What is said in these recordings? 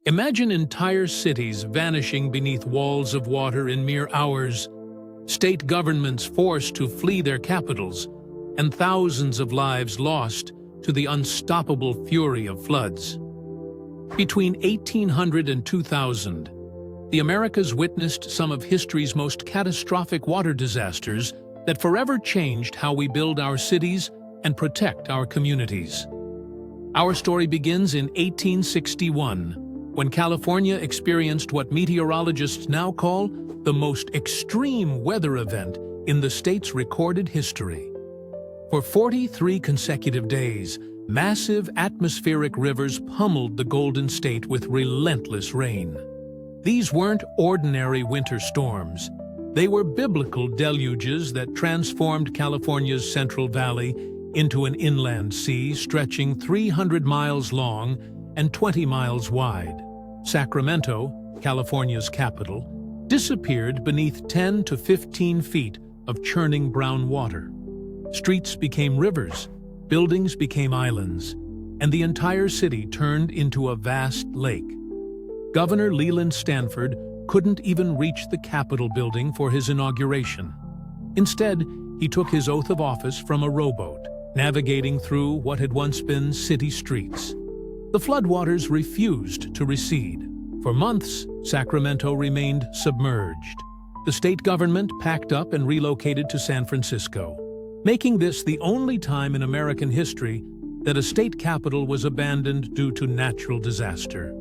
Imagine entire cities vanishing beneath walls of water in mere hours, state governments forced to flee their capitals, and thousands of lives lost to the unstoppable fury of floods. Between 1800 and 2000, the Americas witnessed some of history's most catastrophic water disasters that forever changed how we build our cities and protect our communities. Our story begins in 1861, when California experienced what meteorologists now call the most extreme weather event in the state's recorded history. For 43 consecutive days, massive atmospheric rivers pummeled the Golden State with relentless rain. These weren't ordinary winter storms. They were biblical deluges that transformed California's Central Valley into an inland sea stretching 300 miles long and 20 miles wide. Sacramento, California's capital, disappeared beneath 10 to 15 feet of churning brown water. Streets became rivers, buildings became islands, and the entire city turned into a vast lake. Governor Leland Stanford couldn't even reach the Capitol building for his inauguration. Instead, he took his oath of office from a rowboat, navigating through what had once been city streets. The floodwaters refused to recede. For months, Sacramento remained submerged. The state government packed up and relocated to San Francisco, making this the only time in American history that a state capital was abandoned due to natural disaster.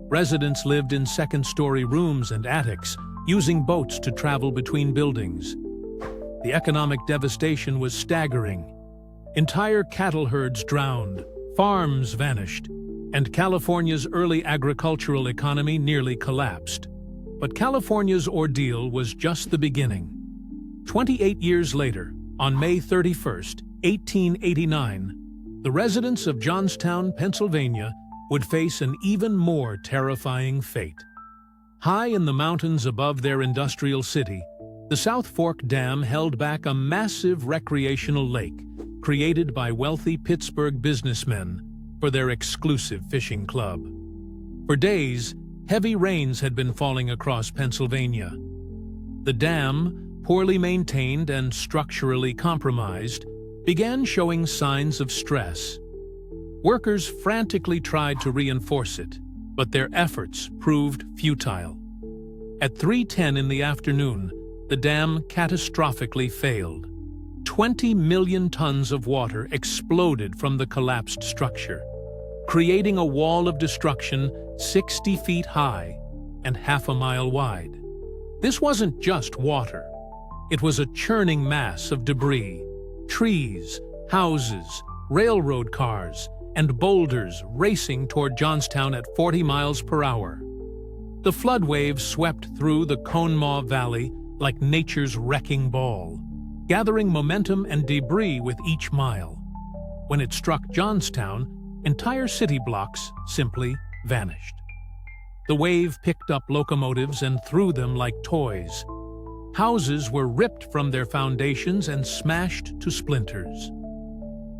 Residents lived in second-story rooms and attics, using boats to travel between buildings. The economic devastation was staggering. Entire cattle herds drowned, farms vanished, and California's early agricultural economy nearly collapsed. But California's ordeal was just the beginning. 28 years later, on May 31, 1889, the residents of Johnstown, Pennsylvania, would face an even more terrifying fate. High in the mountains above their industrial city, the South Fork Dam held back a massive recreational lake created by wealthy Pittsburgh businessmen for their exclusive fishing club. For days, heavy rains had been falling across Pennsylvania. The dam, poorly maintained and structurally compromised, began showing signs of stress. Workers frantically tried to reinforce it, but their efforts proved futile. At 3:10 in the afternoon, the dam catastrophically failed. 20 million tons of water exploded from the collapsed structure, creating a wall of destruction 60 feet high and half a mile wide. This wasn't just water. It was a churning mass of debris, trees, houses, railroad cars, and boulders racing toward Johnstown at 40 miles per hour. The flood waves swept through the Conemaugh Valley like nature's wrecking ball, gathering momentum and debris with each mile. When it struck Johnstown, entire city blocks simply vanished. The wave picked up locomotives and threw them like toys. Houses were ripped from their foundations and smashed to splinters.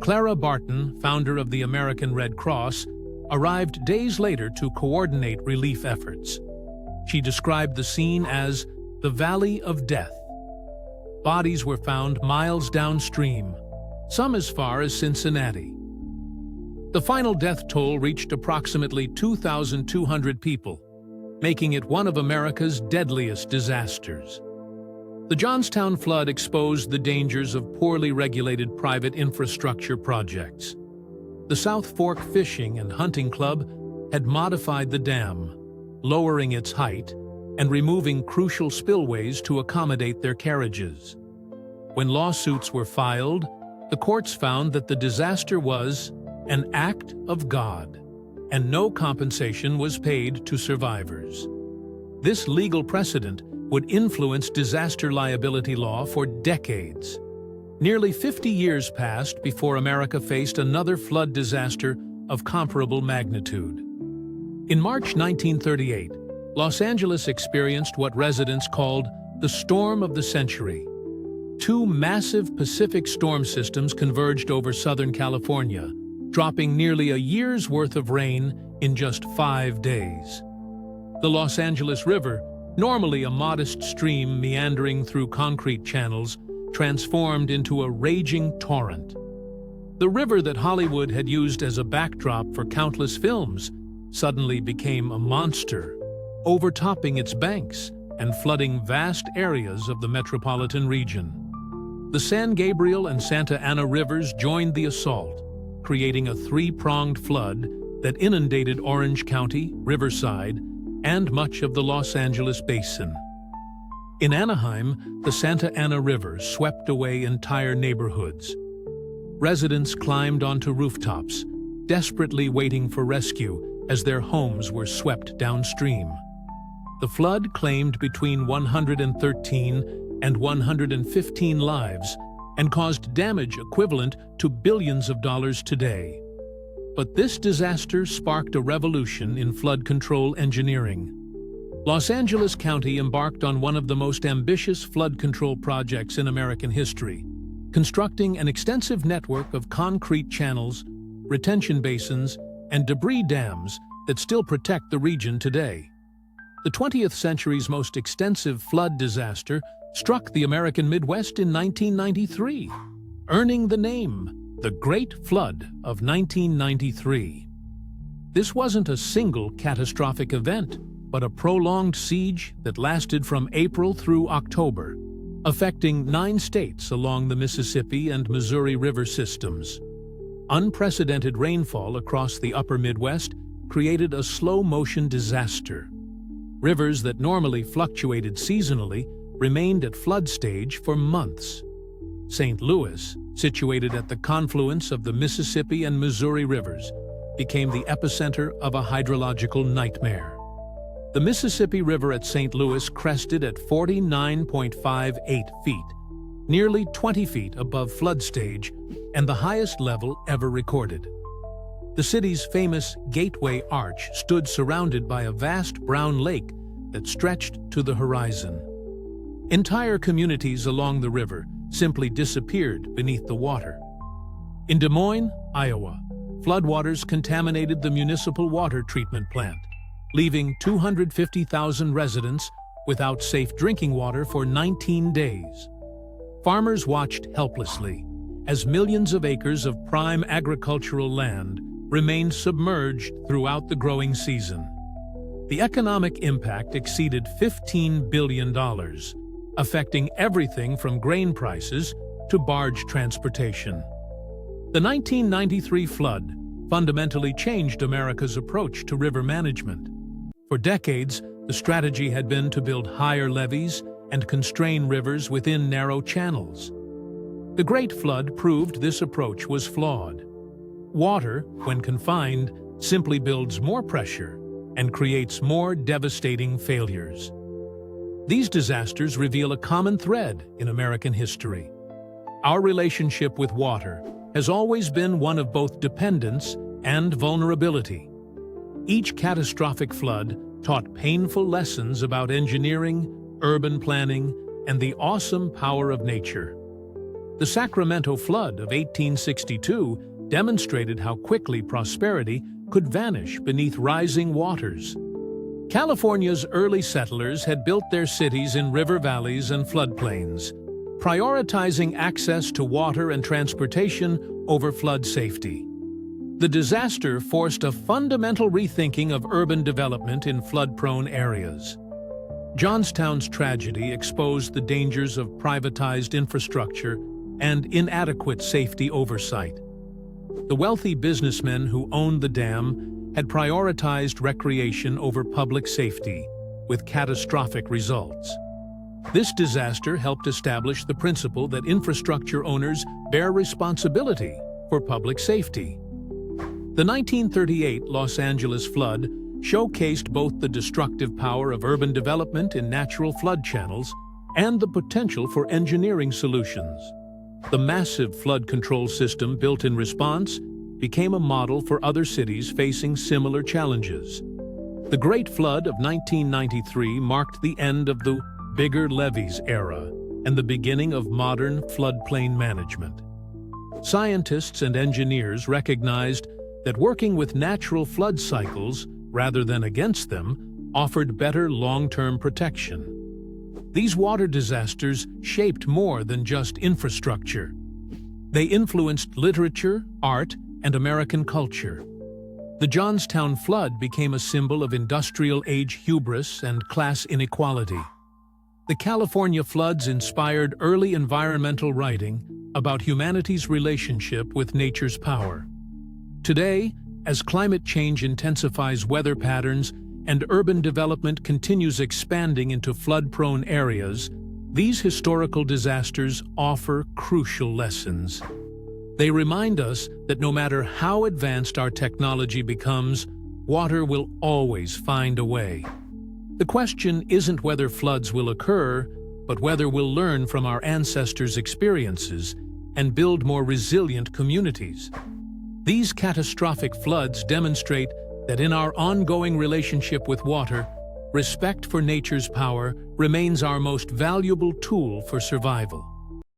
Clara Barton, founder of the American Red Cross, arrived days later to coordinate relief efforts. She described the scene as the Valley of Death. Bodies were found miles downstream, some as far as Cincinnati. The final death toll reached approximately 2,200 people, making it one of America's deadliest disasters. The Johnstown flood exposed the dangers of poorly regulated private infrastructure projects. The South Fork Fishing and Hunting Club had modified the dam, lowering its height and removing crucial spillways to accommodate their carriages. When lawsuits were filed, the courts found that the disaster was an act of God, and no compensation was paid to survivors. This legal precedent would influence disaster liability law for decades. Nearly 50 years passed before America faced another flood disaster of comparable magnitude. In March 1938, Los Angeles experienced what residents called the storm of the century. Two massive Pacific storm systems converged over Southern California, dropping nearly a year's worth of rain in just 5 days. The Los Angeles River, normally a modest stream meandering through concrete channels, transformed into a raging torrent. The river that Hollywood had used as a backdrop for countless films suddenly became a monster, overtopping its banks and flooding vast areas of the metropolitan region. The San Gabriel and Santa Ana rivers joined the assault, creating a three-pronged flood that inundated Orange County, Riverside, and much of the Los Angeles basin. In Anaheim, the Santa Ana River swept away entire neighborhoods. Residents climbed onto rooftops, desperately waiting for rescue as their homes were swept downstream. The flood claimed between 113 and 115 lives and caused damage equivalent to billions of dollars today. But this disaster sparked a revolution in flood control engineering. Los Angeles County embarked on one of the most ambitious flood control projects in American history, constructing an extensive network of concrete channels, retention basins, and debris dams that still protect the region today. The 20th century's most extensive flood disaster struck the American Midwest in 1993, earning the name the Great Flood of 1993. This wasn't a single catastrophic event, but a prolonged siege that lasted from April through October, affecting 9 states along the Mississippi and Missouri River systems. Unprecedented rainfall across the upper Midwest created a slow-motion disaster. Rivers that normally fluctuated seasonally remained at flood stage for months. St. Louis, situated at the confluence of the Mississippi and Missouri rivers, became the epicenter of a hydrological nightmare. The Mississippi River at St. Louis crested at 49.58 feet, nearly 20 feet above flood stage and the highest level ever recorded. The city's famous Gateway Arch stood surrounded by a vast brown lake that stretched to the horizon. Entire communities along the river simply disappeared beneath the water. In Des Moines, Iowa, floodwaters contaminated the municipal water treatment plant, leaving 250,000 residents without safe drinking water for 19 days. Farmers watched helplessly as millions of acres of prime agricultural land remained submerged throughout the growing season. The economic impact exceeded $15 billion, affecting everything from grain prices to barge transportation. The 1993 flood fundamentally changed America's approach to river management. For decades, the strategy had been to build higher levees and constrain rivers within narrow channels. The Great Flood proved this approach was flawed. Water, when confined, simply builds more pressure and creates more devastating failures. These disasters reveal a common thread in American history. Our relationship with water has always been one of both dependence and vulnerability. Each catastrophic flood taught painful lessons about engineering, urban planning, and the awesome power of nature. The Sacramento flood of 1862 demonstrated how quickly prosperity could vanish beneath rising waters. California's early settlers had built their cities in river valleys and floodplains, prioritizing access to water and transportation over flood safety. The disaster forced a fundamental rethinking of urban development in flood-prone areas. Johnstown's tragedy exposed the dangers of privatized infrastructure and inadequate safety oversight. The wealthy businessmen who owned the dam had prioritized recreation over public safety, with catastrophic results. This disaster helped establish the principle that infrastructure owners bear responsibility for public safety. The 1938 Los Angeles flood showcased both the destructive power of urban development in natural flood channels and the potential for engineering solutions. The massive flood control system built in response became a model for other cities facing similar challenges. The Great Flood of 1993 marked the end of the bigger levees era and the beginning of modern floodplain management. Scientists and engineers recognized that working with natural flood cycles, rather than against them, offered better long-term protection. These water disasters shaped more than just infrastructure. They influenced literature, art, and American culture. The Johnstown flood became a symbol of industrial-age hubris and class inequality. The California floods inspired early environmental writing about humanity's relationship with nature's power. Today, as climate change intensifies weather patterns and urban development continues expanding into flood-prone areas, these historical disasters offer crucial lessons. They remind us that no matter how advanced our technology becomes, water will always find a way. The question isn't whether floods will occur, but whether we'll learn from our ancestors' experiences and build more resilient communities. These catastrophic floods demonstrate that in our ongoing relationship with water, respect for nature's power remains our most valuable tool for survival.